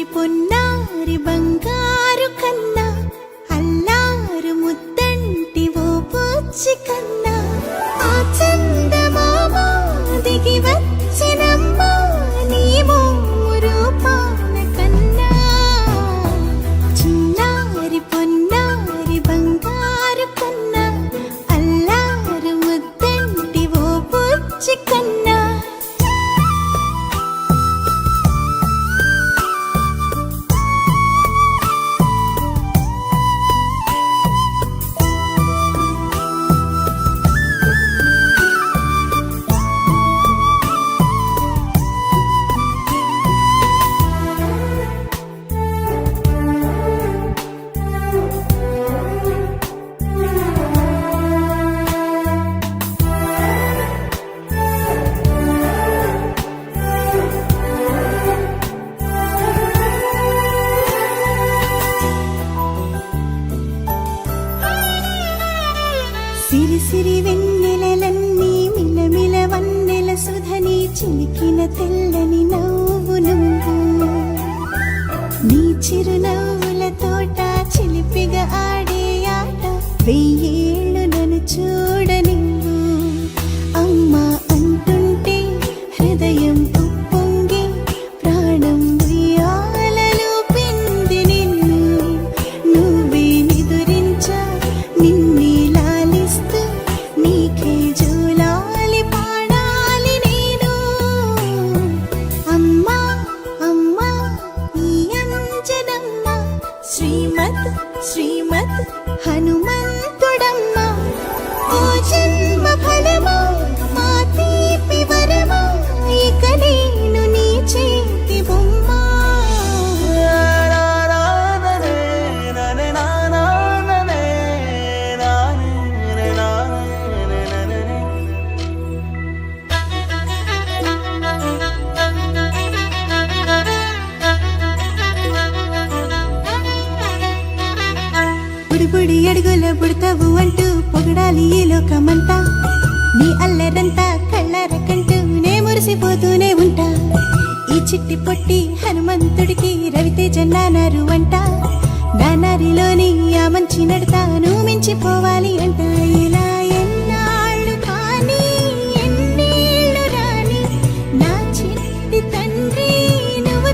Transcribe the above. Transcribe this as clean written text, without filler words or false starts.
పొన్నారి బంగారు కన్నా అల్లారు ముద్దంటి ఓ పూచి కన్నా ఆ చందమామ దిగి వచ్చినమ్మా నీ రూపాల కన్నా చిన్నారి పొన్నారి బంగారు కన్నా అల్లారు ముద్దంటి ఓ పూచి కన్నా సిరి సిరి వెన్నెలలన్నీ మిలమిల వన్నెల సుధని చిలికిన తెల్లని నవ్వు నువ్వు నీ చిరునవ్వుల తోట చిలిపిగా ఆడే ఆట వెయ్యేళ్ళు నన్ను చూడ నువ్వు అమ్మా అంటుంటే హృదయం ఉప్పొంగి ప్రాణం ఉయ్యాలలో పిండి నిన్ను నువ్వే నిదురించా నిన్నే నీకే జూలాలి పాడాలి నేను అమ్మా అమ్మా ఈ అంజనమ్మ శ్రీమత్ శ్రీమత్ హనుమంతుడమ్మ ఓ జన్మ ఫలమా మా తీపి వరమా ఇక నేను నీ చేతి బొమ్మ బుడి అడుగుల బుడతావు అంటూ పొగడాలి ఈ లోకమంతా నీ అల్లరంతా కళ్ళారకంటూ నే మురిసిపోతూనే ఉంటా ఈ చిట్టి పొట్టి హనుమంతుడికి రవితేజ నానారు అంట నానారిలోని ఆ మంచి నడతాను మించిపోవాలి అంట ఇలా ఎన్నాళ్ళు కానీ ఎన్నేళ్ళు రాని నా చిట్టి తండ్రి నువ్వు